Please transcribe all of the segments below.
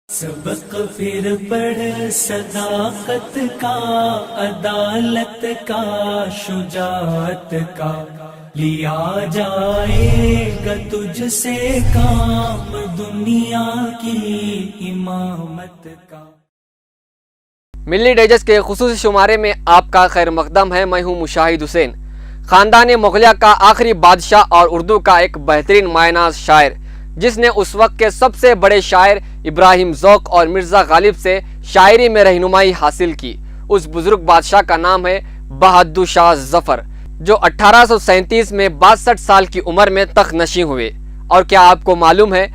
سبق پھر پڑھ صداقت کا، عدالت کا، شجاعت کا، لیا جائے گا تجھ سے کام دنیا کی امامت کا۔ ملی ڈائجسٹ کے خصوصی شمارے میں آپ کا خیر مقدم ہے۔ میں ہوں مشاہد حسین۔ خاندان مغلیہ کا آخری بادشاہ اور اردو کا ایک بہترین مایہ ناز شاعر، جس نے اس وقت کے سب سے بڑے شاعر ابراہیم ذوق اور مرزا غالب سے شاعری میں رہنمائی حاصل کی، اس بزرگ بادشاہ کا نام ہے بہادر شاہ ظفر، جو 1837 میں 62 سال کی عمر میں تخت نشین ہوئے۔ اور کیا آپ کو معلوم ہے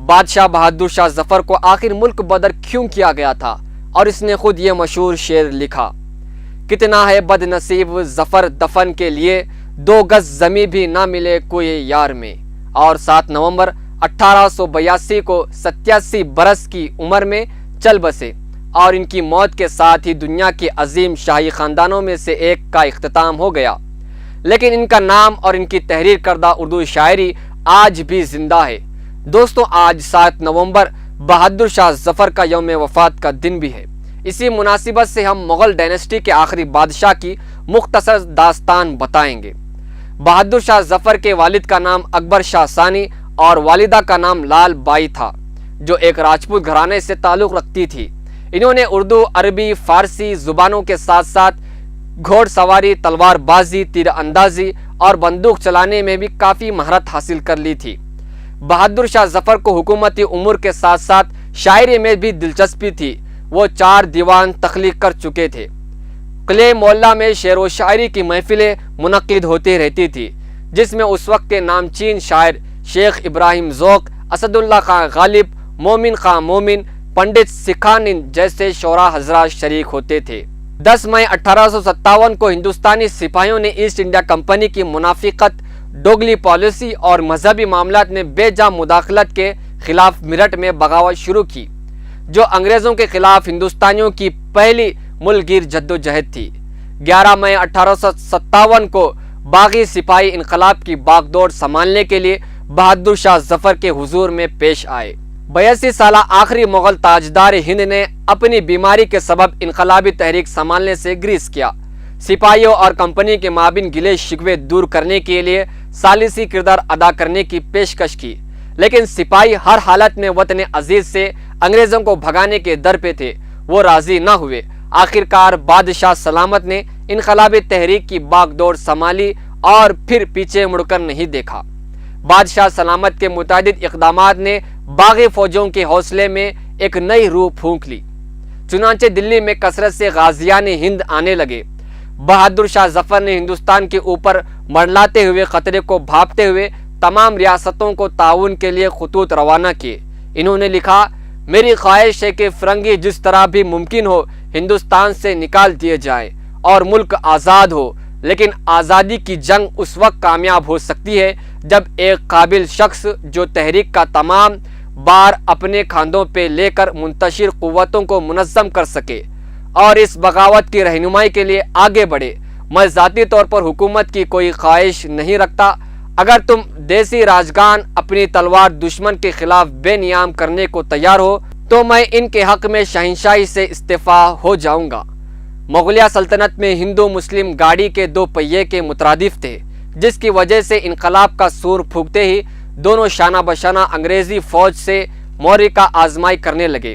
بادشاہ بہادر شاہ ظفر کو آخر ملک بدر کیوں کیا گیا تھا؟ اور اس نے خود یہ مشہور شعر لکھا: کتنا ہے بد نصیب ظفر دفن کے لیے، 2 گز زمیں بھی نہ ملے کوئی یار میں۔ اور 7 نومبر 1882 کو 87 برس کی عمر میں چل بسے، اور ان کی موت کے ساتھ ہی دنیا کے عظیم شاہی خاندانوں میں سے ایک کا اختتام ہو گیا، لیکن ان کا نام اور ان کی تحریر کردہ اردو شاعری آج بھی زندہ ہے۔ دوستو، آج 7 نومبر بہادر شاہ ظفر کا یوم وفات کا دن بھی ہے۔ اسی مناسبت سے ہم مغل ڈائنسٹی کے آخری بادشاہ کی مختصر داستان بتائیں گے۔ بہادر شاہ ظفر کے والد کا نام اکبر شاہ ثانی اور والدہ کا نام لال بائی تھا، جو ایک راجپوت گھرانے سے تعلق رکھتی تھی۔ انہوں نے اردو، عربی، فارسی زبانوں کے ساتھ ساتھ گھوڑ سواری، تلوار بازی، تیر اندازی اور بندوق چلانے میں بھی کافی مہارت حاصل کر لی تھی۔ بہادر شاہ ظفر کو حکومتی امور کے ساتھ ساتھ شاعری میں بھی دلچسپی تھی۔ وہ 4 دیوان تخلیق کر چکے تھے۔ قلعہ معلیٰ میں شعر و شاعری کی محفلیں منعقد ہوتی رہتی تھی، جس میں اس وقت کے نامچین شاعر شیخ ابراہیم ذوق، اسد اللہ خان غالب، مومن خان مومن، پنڈت سکھانند جیسے شعراء حضرات شریک ہوتے تھے۔ 10 مئی 1857 کو ہندوستانی سپاہیوں نے ایسٹ انڈیا کمپنی کی منافقت، ڈوگلی پالیسی اور مذہبی معاملات میں بے جا مداخلت کے خلاف میرٹھ میں بغاوت شروع کی، جو انگریزوں کے خلاف ہندوستانیوں کی پہلی ملک گیر جدوجہد تھی۔ 11 مئی 1857 کو باغی سپاہی انقلاب کی باغ دوڑ سنبھالنے کے لیے بہادر شاہ ظفر کے حضور میں پیش آئے۔ 82 سالہ آخری مغل تاجدار ہند نے اپنی بیماری کے سبب انقلابی تحریک سنبھالنے سے گریز کیا۔ سپاہیوں اور کمپنی کے مابین گلے شکوے دور کرنے کے لیے ثالثی کردار ادا کرنے کی پیشکش کی، لیکن سپاہی ہر حالت میں وطن عزیز سے انگریزوں کو بھگانے کے در پہ تھے۔ وہ راضی نہ ہوئے۔ آخرکار بادشاہ سلامت نے انقلابی تحریک کی باغ دوڑ سنبھالی اور پھر پیچھے مڑ کر نہیں دیکھا۔ بادشاہ سلامت کے متعدد اقدامات نے باغی فوجوں کے حوصلے میں ایک نئی روح پھونک لی۔ چنانچہ دلی میں کثرت سے غازیان ہند آنے لگے۔ بہادر شاہ ظفر نے ہندوستان کے اوپر منڈلاتے ہوئے خطرے کو بھانپتے ہوئے تمام ریاستوں کو تعاون کے لیے خطوط روانہ کیے۔ انہوں نے لکھا: میری خواہش ہے کہ فرنگی جس طرح بھی ممکن ہو ہندوستان سے نکال دیے جائیں اور ملک آزاد ہو، لیکن آزادی کی جنگ اس وقت کامیاب ہو سکتی ہے جب ایک قابل شخص جو تحریک کا تمام بار اپنے کاندھوں پہ لے کر منتشر قوتوں کو منظم کر سکے اور اس بغاوت کی رہنمائی کے لیے آگے بڑھے۔ میں ذاتی طور پر حکومت کی کوئی خواہش نہیں رکھتا۔ اگر تم دیسی راجگان اپنی تلوار دشمن کے خلاف بے نیام کرنے کو تیار ہو تو میں ان کے حق میں شہنشاہی سے استعفیٰ ہو جاؤں گا۔ مغلیہ سلطنت میں ہندو مسلم گاڑی کے 2 پہیے کے مترادف تھے، جس کی وجہ سے انقلاب کا سور پھونکتے ہی دونوں شانہ بشانہ انگریزی فوج سے معرکہ آزمائی کرنے لگے،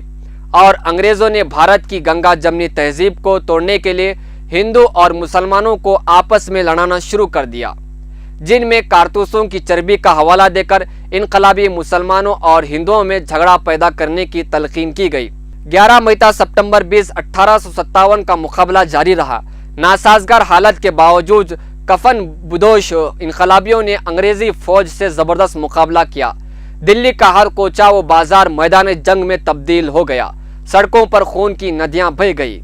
اور انگریزوں نے بھارت کی گنگا جمنی تہذیب کو توڑنے کے لیے ہندو اور مسلمانوں کو آپس میں لڑانا شروع کر دیا، جن میں کارتوسوں کی چربی کا حوالہ دے کر انقلابی مسلمانوں اور ہندوؤں میں جھگڑا پیدا کرنے کی تلقین کی گئی۔ 11 مئی تا سپتمبر 20، 1857 کا مقابلہ جاری رہا۔ ناسازگار حالت کے باوجود کفن بدوش انقلابیوں نے انگریزی فوج سے زبردست مقابلہ کیا۔ دلی کا ہر کوچہ و بازار میدان جنگ میں تبدیل ہو گیا۔ سڑکوں پر خون کی ندیاں بہہ گئی۔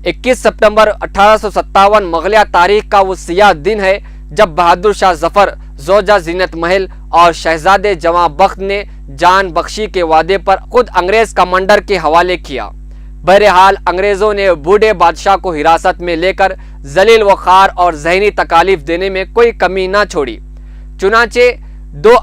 21 سپتمبر 1857 مغلیہ تاریخ کا وہ سیاہ دن ہے جب بہادر شاہ ظفر، زوجہ زینت محل اور شہزادے جواں بخت نے جان بخشی کے وعدے پر خود انگریز کمانڈر کے حوالے کیا۔ بہرحال انگریزوں نے بوڑھے بادشاہ کو حراست میں لے کر ذلیل و خوار اور ذہنی تکالیف دینے میں کوئی کمی نہ چھوڑی۔ چنانچہ 2